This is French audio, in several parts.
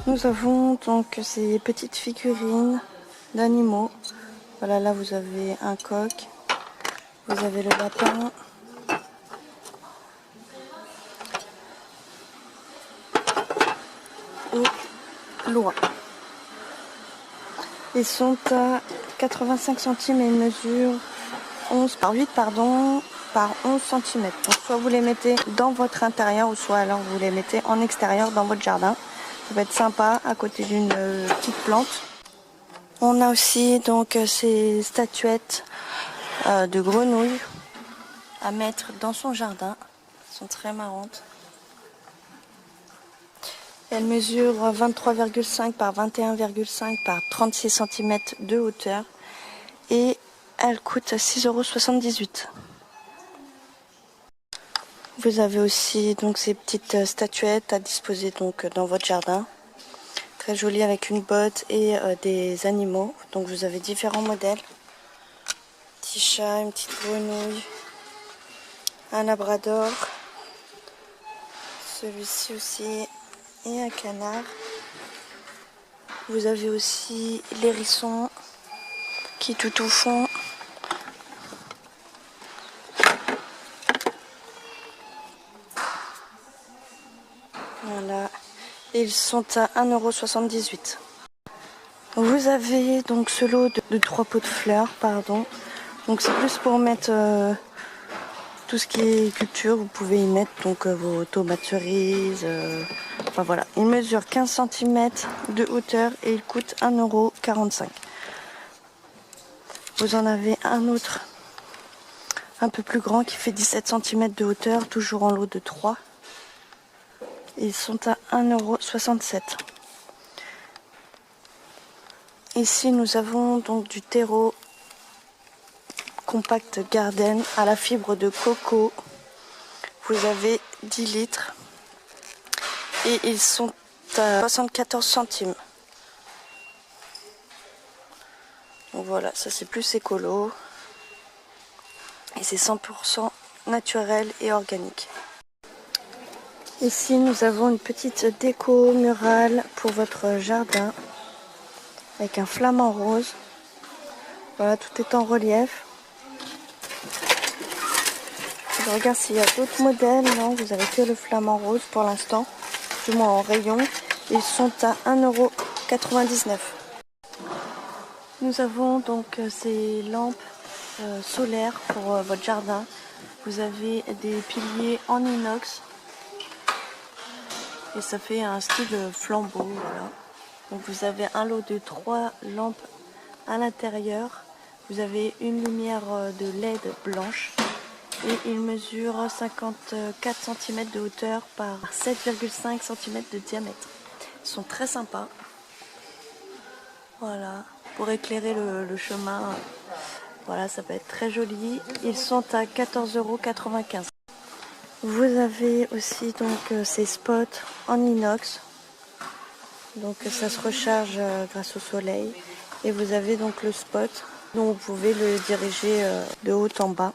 Nous avons donc ces petites figurines d'animaux. Voilà, là vous avez un coq, vous avez le lapin, et l'oie. Ils sont à 85 centimes et ils mesurent 11 par 8 par 11 cm. Donc soit vous les mettez dans votre intérieur ou soit alors vous les mettez en extérieur dans votre jardin. Ça va être sympa à côté d'une petite plante. On a aussi donc ces statuettes de grenouilles à mettre dans son jardin. Elles sont très marrantes. Elles mesurent 23,5 par 21,5 par 36 cm de hauteur et elles coûtent 6,78 €. Vous avez aussi donc ces petites statuettes à disposer donc dans votre jardin. Très jolies avec une botte et des animaux. Donc vous avez différents modèles. Un petit chat, une petite grenouille, un labrador, celui-ci aussi et un canard. Vous avez aussi l'hérisson qui tout au fond. Voilà, ils sont à 1,78 €. Vous avez donc ce lot de 3 pots de fleurs, pardon. Donc c'est plus pour mettre tout ce qui est culture. Vous pouvez y mettre donc vos tomates cerises. Enfin voilà, il mesure 15 cm de hauteur et il coûte 1,45 €. Vous en avez un autre un peu plus grand qui fait 17 cm de hauteur, toujours en lot de 3. Ils sont à 1,67 €. Ici nous avons donc du terreau compact garden à la fibre de coco. Vous avez 10 litres et ils sont à 74 centimes. Donc voilà, ça c'est plus écolo et c'est 100% naturel et organique. Ici nous avons une petite déco murale pour votre jardin avec un flamant rose. Voilà, tout est en relief. Je regarde s'il y a d'autres modèles. Non, vous avez que le flamant rose pour l'instant, du moins en rayon. Ils sont à 1,99 €. Nous avons donc ces lampes solaires pour votre jardin. Vous avez des piliers en inox et ça fait un style flambeau. Voilà. Donc vous avez un lot de 3 lampes à l'intérieur. Vous avez une lumière de LED blanche et il mesure 54 cm de hauteur par 7,5 cm de diamètre. Ils sont très sympas. Voilà, pour éclairer le chemin. Voilà, ça peut être très joli. Ils sont à 14,95 €. Vous avez aussi donc ces spots en inox. Donc ça se recharge grâce au soleil. Et vous avez donc le spot dont vous pouvez le diriger de haut en bas.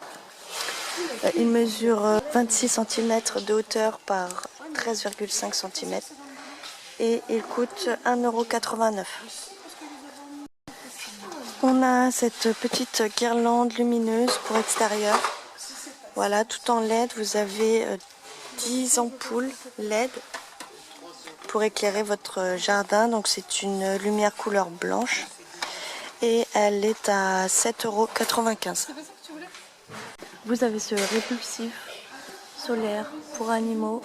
Il mesure 26 cm de hauteur par 13,5 cm. Et il coûte 1,89 €. On a cette petite guirlande lumineuse pour extérieur. Voilà, tout en LED. Vous avez 10 ampoules LED pour éclairer votre jardin. Donc c'est une lumière couleur blanche. Et elle est à 7,95 €. Vous avez ce répulsif solaire pour animaux.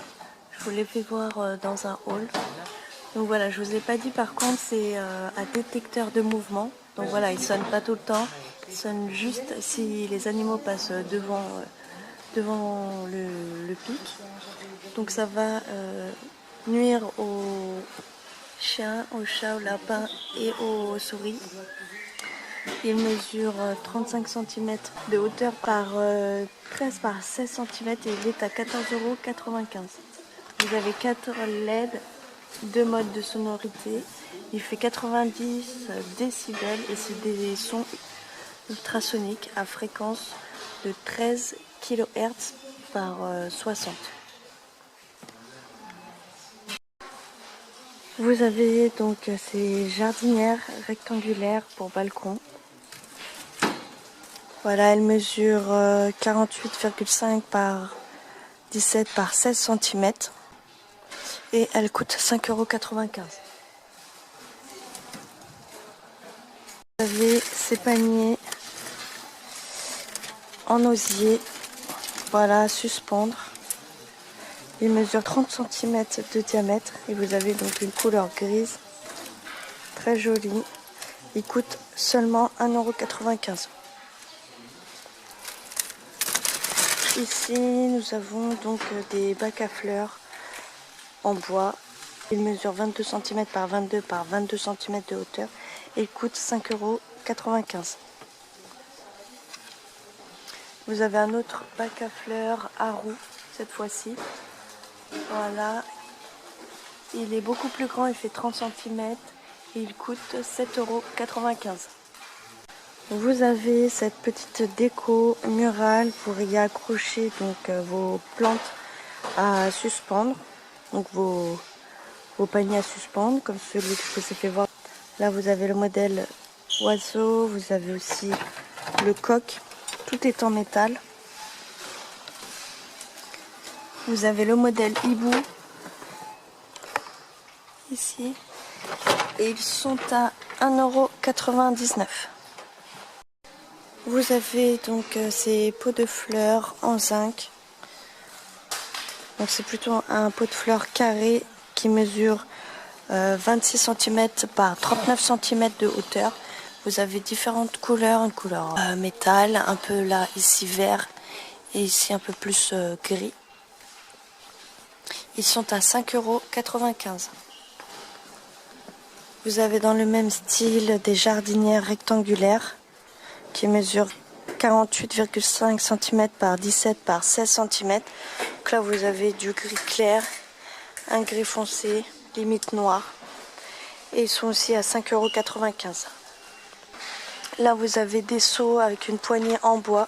Je vous l'ai fait voir dans un haul. Donc voilà, je vous ai pas dit par contre, c'est un détecteur de mouvement. Donc voilà, il sonne pas tout le temps. Il sonne juste si les animaux passent devant le pic. Donc ça va nuire aux chiens, aux chats, aux lapins et aux souris. Il mesure 35 cm de hauteur par 13 par 16 cm et il est à 14,95 €. Vous avez 4 LED, 2 modes de sonorité. Il fait 90 décibels et c'est des sons ultrasoniques à fréquence de 13 kHz par 60. Vous avez donc ces jardinières rectangulaires pour balcon. Voilà, elle mesure 48,5 par 17 par 16 cm et elle coûte 5,95 €. Vous avez ces paniers en osier, voilà, à suspendre. Il mesure 30 cm de diamètre et vous avez donc une couleur grise, très jolie. Il coûte seulement 1,95 €. Ici, nous avons donc des bacs à fleurs en bois. Il mesure 22 cm par 22 par 22 cm de hauteur et il coûte 5,95 €. Vous avez un autre bac à fleurs à roue cette fois-ci. Voilà. Il est beaucoup plus grand, il fait 30 cm et il coûte 7,95 €. Vous avez cette petite déco murale pour y accrocher donc vos plantes à suspendre, donc vos paniers à suspendre comme celui que je vous ai fait voir. Là vous avez le modèle oiseau, vous avez aussi le coq, tout est en métal. Vous avez le modèle hibou ici et ils sont à 1,99 €. Vous avez donc ces pots de fleurs en zinc. Donc c'est plutôt un pot de fleurs carré qui mesure 26 cm par 39 cm de hauteur. Vous avez différentes couleurs, une couleur métal, un peu là ici vert et ici un peu plus gris. Ils sont à 5,95 €. Vous avez dans le même style des jardinières rectangulaires qui mesure 48,5 cm par 17 par 16 cm. Donc là vous avez du gris clair, un gris foncé, limite noir. Et ils sont aussi à 5,95 €. Là vous avez des seaux avec une poignée en bois.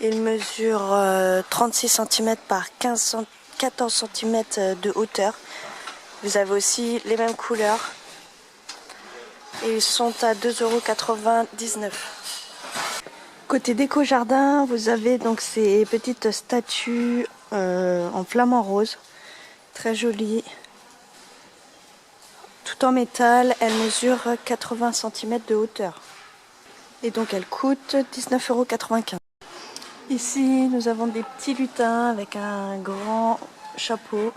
Ils mesurent 36 cm par 14 cm de hauteur. Vous avez aussi les mêmes couleurs. Et ils sont à 2,99 €. Côté déco jardin, vous avez donc ces petites statues en flamant rose, très jolies, tout en métal. Elles mesurent 80 cm de hauteur et donc elles coûtent 19,95 €. Ici, nous avons des petits lutins avec un grand chapeau.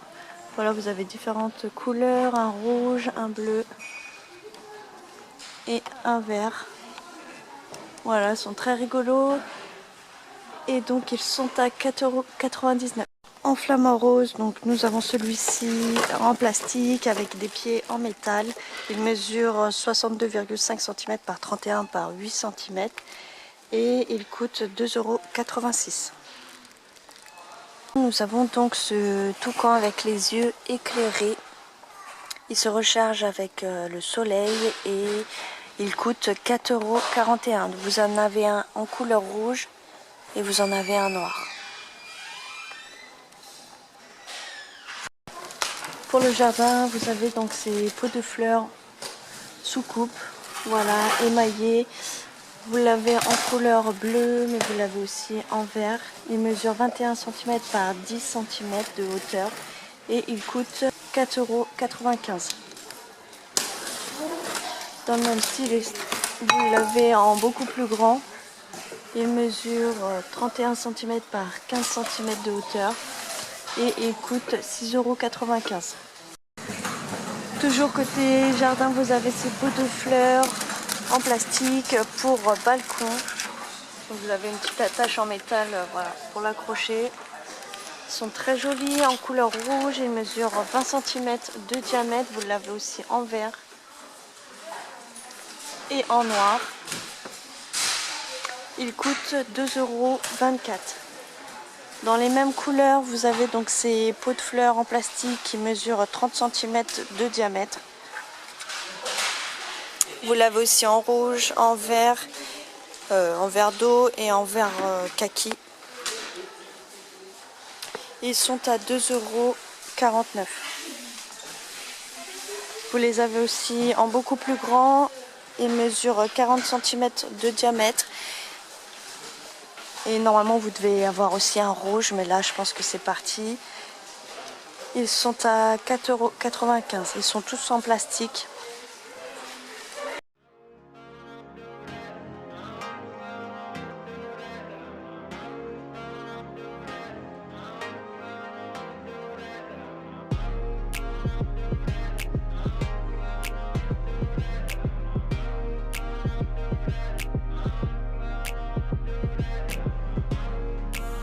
Voilà, vous avez différentes couleurs, un rouge, un bleu et un vert. Voilà, ils sont très rigolos. Et donc ils sont à 4,99 €. En flamant rose, donc nous avons celui-ci en plastique avec des pieds en métal. Il mesure 62,5 cm par 31 par 8 cm et il coûte 2,86 €. Nous avons donc ce toucan avec les yeux éclairés. Il se recharge avec le soleil et il coûte 4,41 €. Vous en avez un en couleur rouge et vous en avez un noir. Pour le jardin, vous avez donc ces pots de fleurs sous coupe, voilà, émaillés. Vous l'avez en couleur bleue, mais vous l'avez aussi en vert. Il mesure 21 cm par 10 cm de hauteur et il coûte 4,95 €. Dans le même style, vous l'avez en beaucoup plus grand. Il mesure 31 cm par 15 cm de hauteur et il coûte 6,95 €. Toujours côté jardin, vous avez ces pots de fleurs en plastique pour balcon. Donc vous avez une petite attache en métal voilà, pour l'accrocher. Ils sont très jolis en couleur rouge. Ils mesurent 20 cm de diamètre. Vous l'avez aussi en vert et en noir. Il coûte 2,24 €. Dans les mêmes couleurs, vous avez donc ces pots de fleurs en plastique qui mesurent 30 cm de diamètre. Vous l'avez aussi en rouge, en vert d'eau et en vert kaki. Ils sont à 2,49 €. Vous les avez aussi en beaucoup plus grand. Ils mesurent 40 cm de diamètre. Et normalement, vous devez avoir aussi un rouge, mais là, je pense que c'est parti. Ils sont à 4,95 €. Ils sont tous en plastique.